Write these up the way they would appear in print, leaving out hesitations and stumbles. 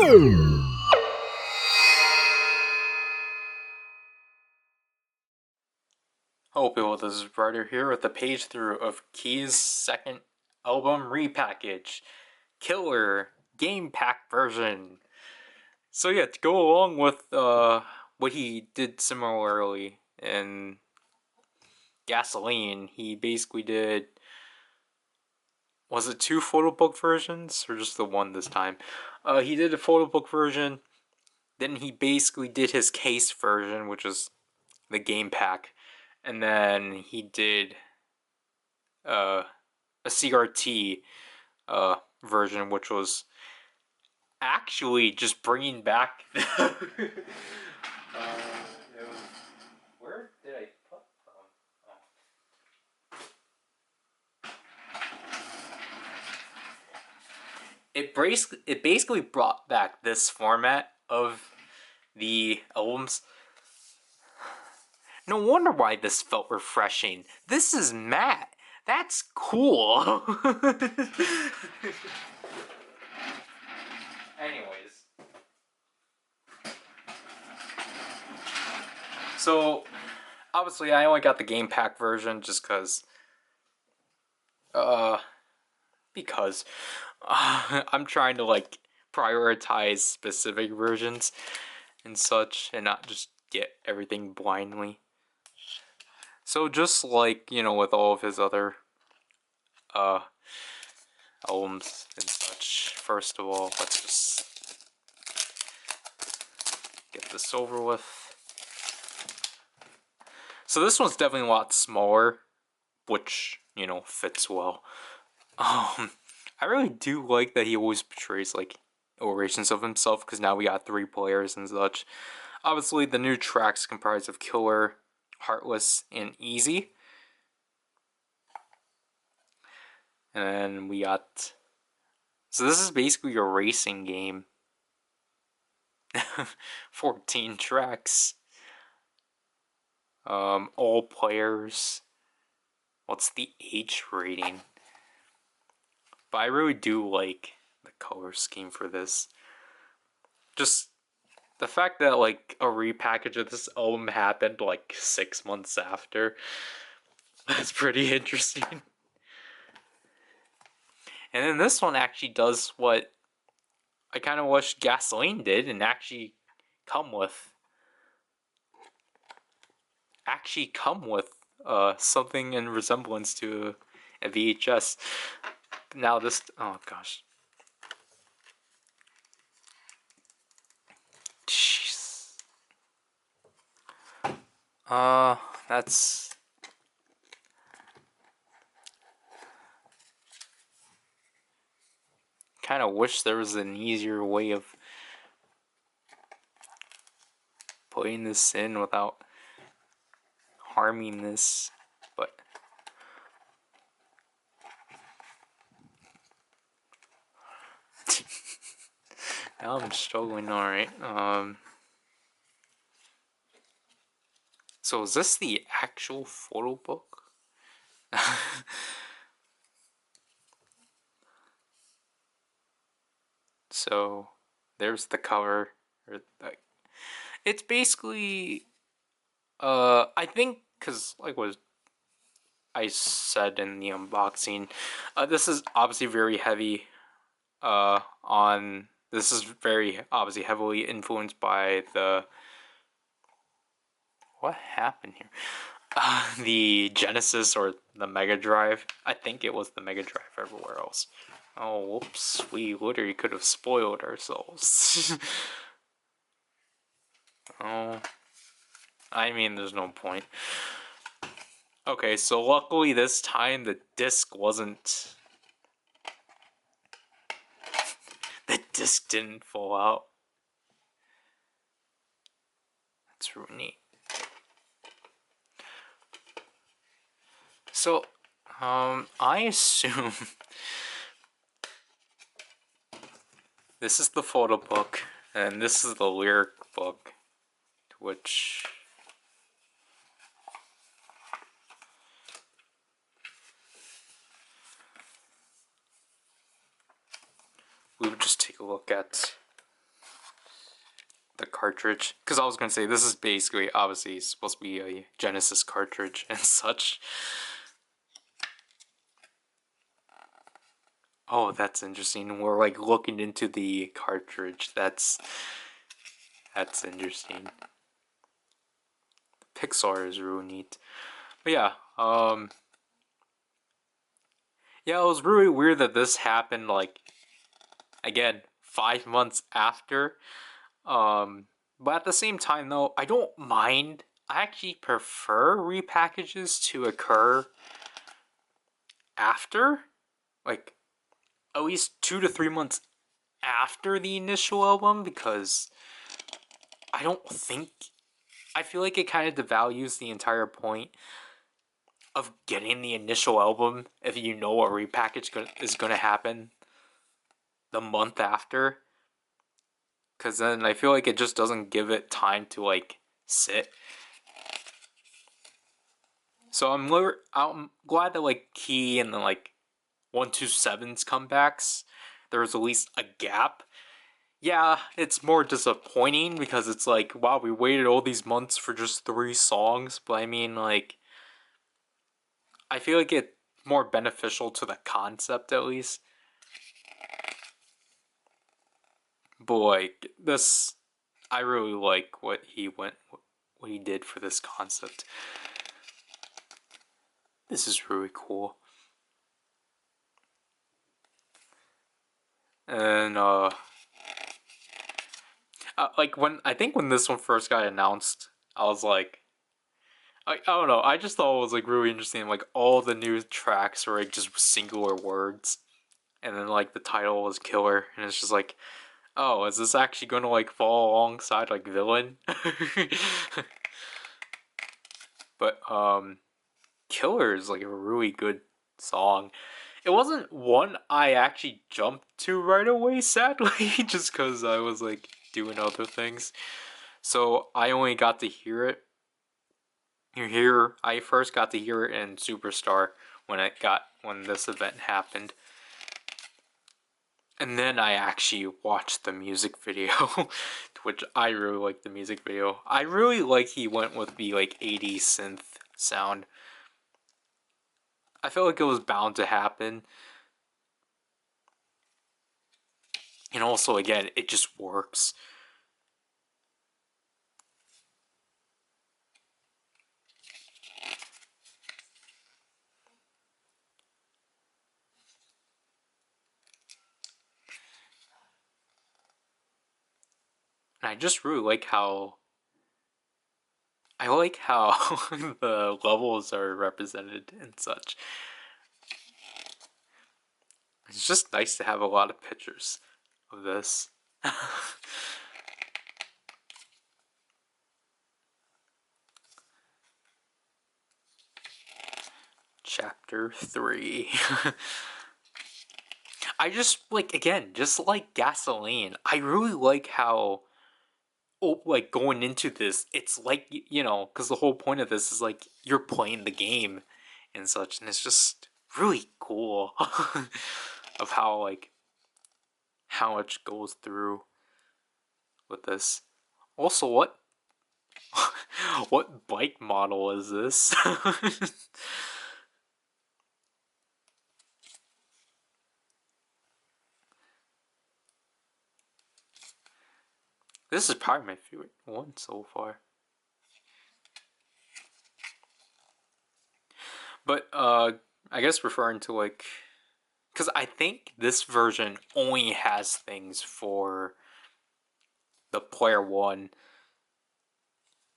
Hello people, this is Ryder here with the page through of Key's second album, Repackage, Killer Game Pack version. So yeah, to go along with what he did similarly in Gasoline, he basically did, was it 2 photo book versions or just the one this time? He did a photo book version, then he basically did his case version, which is the game pack, and then he did a CRT version, which was actually just bringing back. Where did I put them? It basically brought back this format of the albums. No wonder why this felt refreshing. This is matte. That's cool. Anyways. So, obviously I only got the game pack version just because I'm trying to like prioritize specific versions and such and not just get everything blindly. So just like, you know, with all of his other albums and such, first of all, let's just get this over with. So this one's definitely a lot smaller, which, you know, fits well. I really do like that he always portrays like orations of himself, because now we got 3 players and such. Obviously, the new tracks comprise of Killer, Heartless, and Easy. And then we got... So this is basically a racing game. 14 tracks. All players. What's the age rating? But I really do like the color scheme for this. Just the fact that like a repackage of this album happened like 6 months after. That's pretty interesting. And then this one actually does what I kind of wish Gasoline did and actually come with something in resemblance to a VHS. Now this, oh gosh. Jeez. That's... kind of wish there was an easier way of putting this in without harming this, but now I'm struggling. Alright, so is this the actual photo book? So there's the cover. It's basically I think, because like what I said in the unboxing, this is obviously very heavy on... This is very obviously heavily influenced by the... What happened here? The Genesis or the Mega Drive. I think it was the Mega Drive everywhere else. Oh, whoops. We literally could have spoiled ourselves. Oh. I mean, there's no point. Okay, so luckily this time the disc wasn't... The disc didn't fall out. That's really neat. So, I assume this is the photo book, and this is the lyric book, which... we would just take a look at the cartridge, because I was gonna say this is basically obviously supposed to be a Genesis cartridge and such. Oh, that's interesting. We're like looking into the cartridge. That's interesting. Pixar is really neat. But yeah, yeah, it was really weird that this happened like again 5 months after. But at the same time though, I don't mind. I actually prefer repackages to occur after, like at least 2 to 3 months after the initial album, because I don't think I feel like it kind of devalues the entire point of getting the initial album if you know a repackage is going to happen the month after, because then I feel like it just doesn't give it time to like sit. So I'm glad that like Key and the like 127's comebacks, there was at least a gap. Yeah, it's more disappointing because it's like, wow, we waited all these months for just 3 songs, but I mean, like, I feel like it's more beneficial to the concept at least. Boy, this, I really like what he did for this concept. This is really cool. And like when this one first got announced, I was like, I don't know. I just thought it was like really interesting. Like all the new tracks were like just singular words, and then like the title was killer, and it's just like, oh, is this actually gonna like fall alongside like Villain? But Killer is like a really good song. It wasn't one I actually jumped to right away, sadly, just because I was like doing other things. So I only got to hear it. I first got to hear it in Superstar when this event happened. And then I actually watched the music video, which I really like the music video. I really like he went with the like 80s synth sound. I felt like it was bound to happen. And also again, it just works. And I just really like how the levels are represented and such. It's just nice to have a lot of pictures of this. Chapter 3. I just like, again, just like Gasoline, I really like how, oh, like going into this, it's like, because the whole point of this is like you're playing the game and such, and it's just really cool of how like how much goes through with this. Also, what bike model is this? This is probably my favorite one so far. But I guess referring to like, because I think this version only has things for the player 1.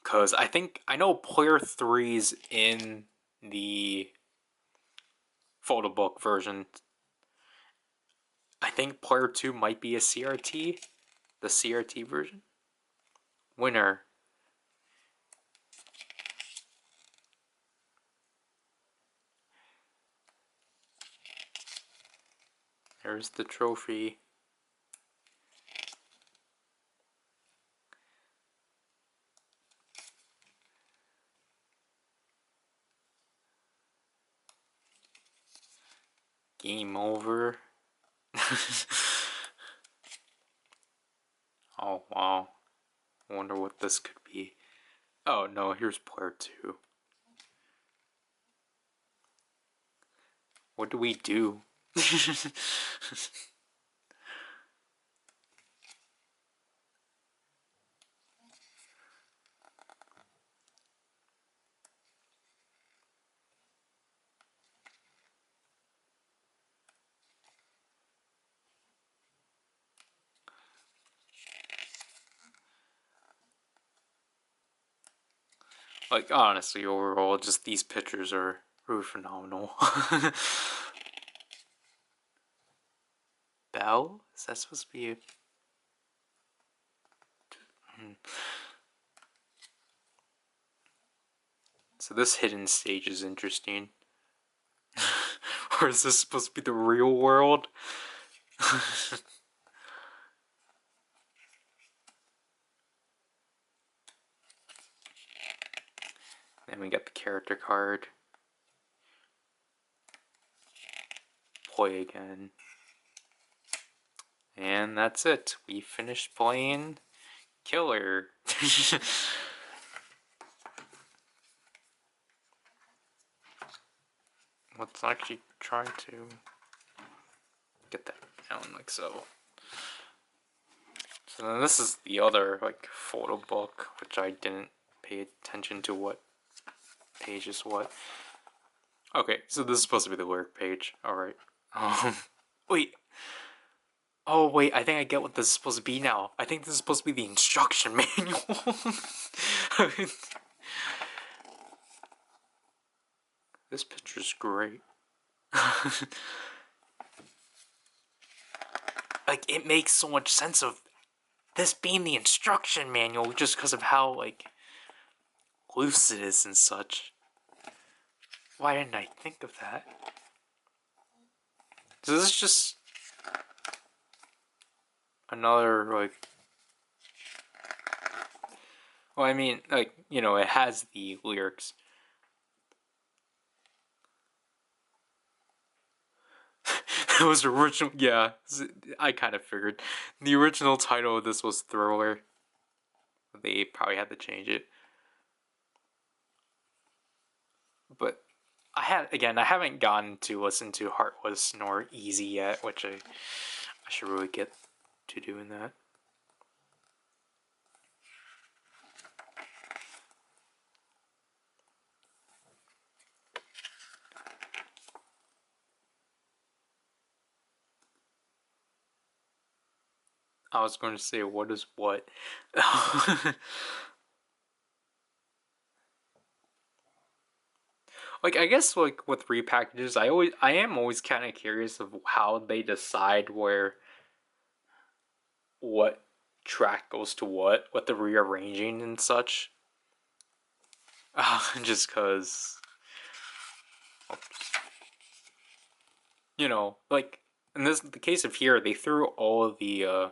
Because I know player 3's in the photo book version. I think player 2 might be a CRT, the CRT version. Winner. There's the trophy. Game over. Oh, wow. I wonder what this could be. Oh no, here's player 2. What do we do? Like, honestly, overall, just these pictures are really phenomenal. Bell? Is that supposed to be a... So this hidden stage is interesting. Or is this supposed to be the real world? Then we got the character card. Play again. And that's it. We finished playing Killer. Let's actually try to get that down like so. So then this is the other like photo book, which I didn't pay attention to what page is what. Okay, so this is supposed to be the lyric page. Alright. Wait. Oh wait, I think I get what this is supposed to be now. I think this is supposed to be the instruction manual. This picture's great. Like, it makes so much sense of this being the instruction manual just because of how, like, loose it is and such. Why didn't I think of that? So this is just another, like... Well, I mean, like, you know, it has the lyrics. It was original, yeah, I kind of figured. The original title of this was Thriller. They probably had to change it. But I haven't gotten to listen to Heartless nor Easy yet, which I should really get to doing that. I was going to say, what is what? Like, I guess, like, with repackages, I am always kind of curious of how they decide what track goes to what the rearranging and such. Just cause, you know, like, in the case of here, they threw all of the,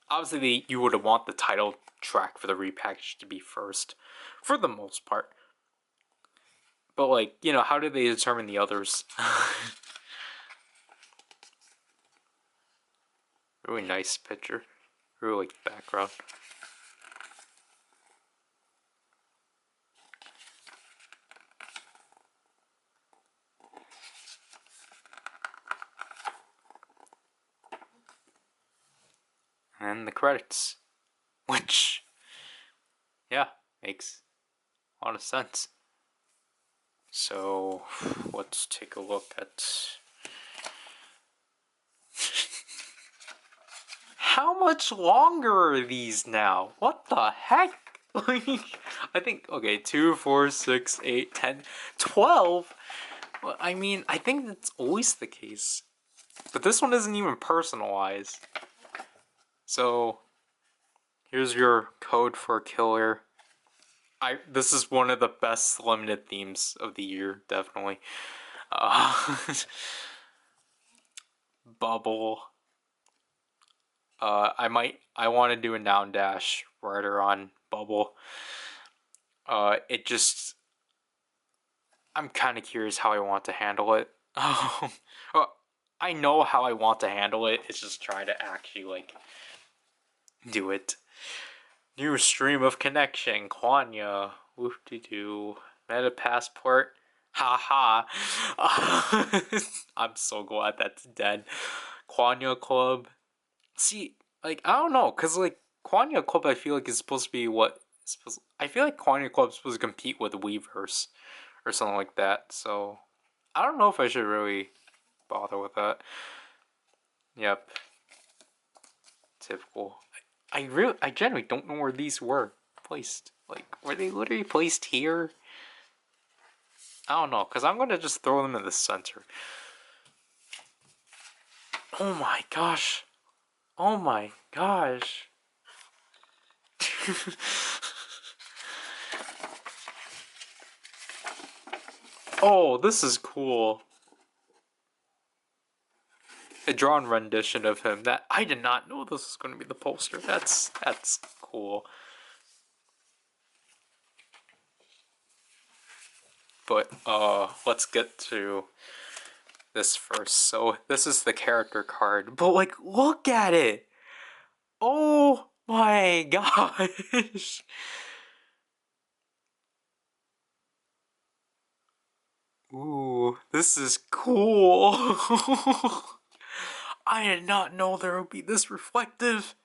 obviously you would want the title track for the repackage to be first, for the most part. But, like, you know, how do they determine the others? Really nice picture. Really like the background. And the credits. Which, yeah, makes a lot of sense. So, let's take a look at... How much longer are these now? What the heck? I think, okay, 2, 4, 6, 8, 10, 12? Well, I mean, I think that's always the case. But this one isn't even personalized. So, here's your code for Killer. This is one of the best limited themes of the year, definitely. Bubble. I want to do a noun dash Ryder on Bubble. It just, I'm kind of curious how I want to handle it. Well, I know how I want to handle it. It's just trying to actually, like, Do it. New stream of connection. Kwanya. Whoop-de-doo. Meta passport. Ha ha. I'm so glad that's dead. Kwanya Club. See, like, I don't know, because, like, Kwanya Club, I feel like, is supposed to be what. I feel like Kwanya Club is supposed to compete with Weverse or something like that, so I don't know if I should really bother with that. Yep. Typical. I genuinely don't know where these were placed. Like, were they literally placed here? I don't know, because I'm going to just throw them in the center. Oh my gosh. Oh my gosh. Oh, this is cool. A drawn rendition of him. That I did not know this was going to be the poster. That's cool. But let's get to this first. So this is the character card. But like, look at it. Oh my gosh. Ooh, this is cool. I did not know there would be this reflective.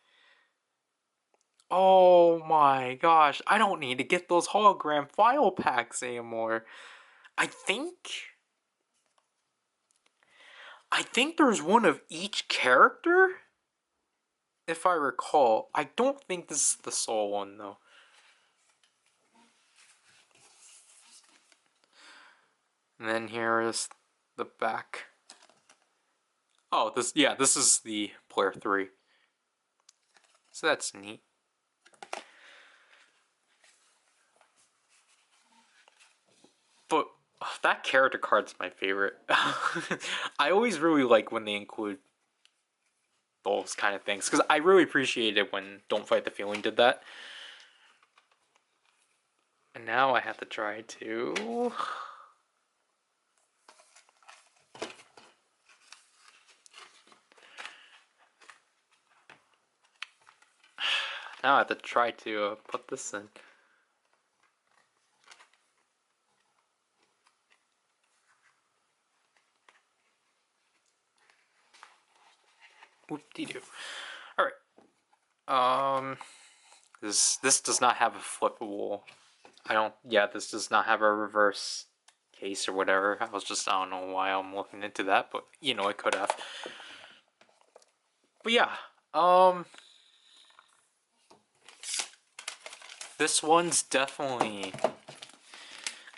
Oh my gosh, I don't need to get those hologram file packs anymore. I think there's one of each character, if I recall. I don't think this is the Soul one though. And then here is the back. Oh, this is the player 3. So that's neat. But that character card's my favorite. I always really like when they include those kind of things, because I really appreciated when Don't Fight the Feeling did that. And now I have to try to... Now I have to try to put this in. Whoop-de-doo. Alright. This does not have a flippable... this does not have a reverse case or whatever. I don't know why I'm looking into that, but, you know, it could have. But yeah, this one's definitely...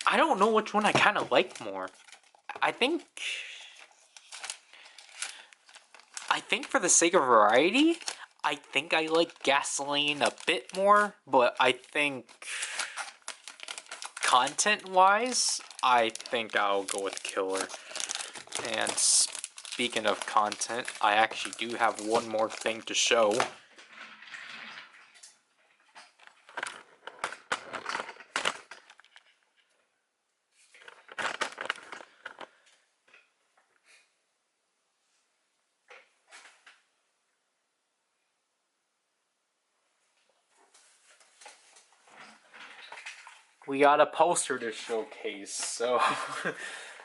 I don't know which one I kind of like more. I think for the sake of variety, I think I like Gasoline a bit more, but I think content-wise, I think I'll go with Killer. And speaking of content, I actually do have one more thing to show. We got a poster to showcase, so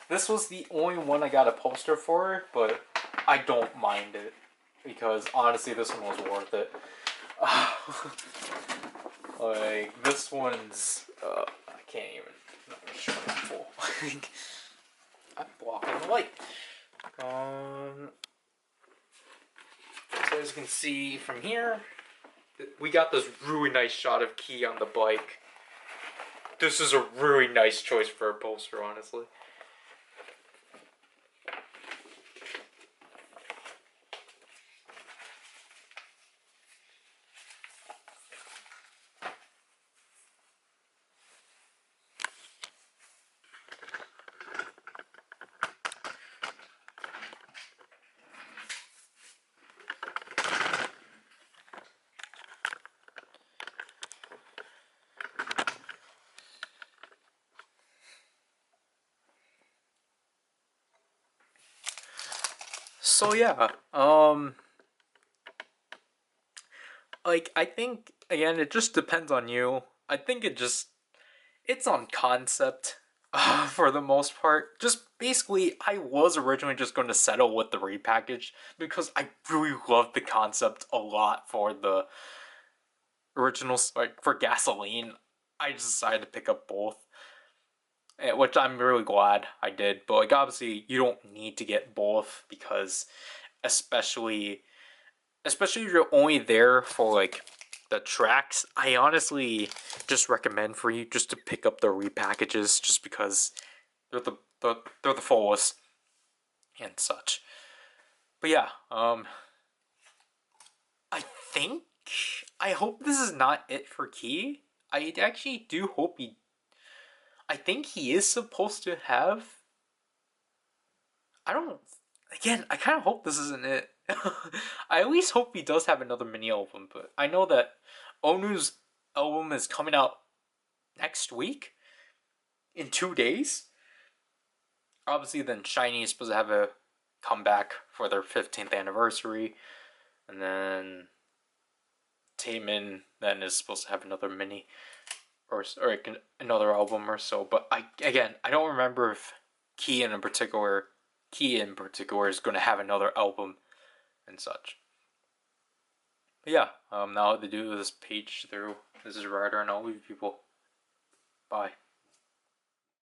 this was the only one I got a poster for, but I don't mind it, because honestly this one was worth it. Like, this one's, I can't even show it full. I'm blocking the light. So as you can see from here, we got this really nice shot of Key on the bike. This is a really nice choice for a poster, honestly. So yeah, Like, I think, again, it just depends on you. I think it's on concept for the most part. Just basically, I was originally just going to settle with the repackage because I really loved the concept a lot for the originals, like for gasoline. I just decided to pick up both, which I'm really glad I did. But like, obviously, you don't need to get both because, especially especially if you're only there for like the tracks, I honestly just recommend for you just to pick up the repackages just because they're they're the fullest and such. But yeah, I think I hope this is not it for Key. I actually do hope he. I think he is supposed to have. I don't. Again, I kind of hope this isn't it. I at least hope he does have another mini album, but I know that Onu's album is coming out next week in 2 days. Obviously, then SHINee is supposed to have a comeback for their 15th anniversary, and then Taemin then is supposed to have another mini or another album or so. But I don't remember if Key in particular is going to have another album and such. But yeah, now to do this page through. This is Ryder, and I'll leave people. Bye.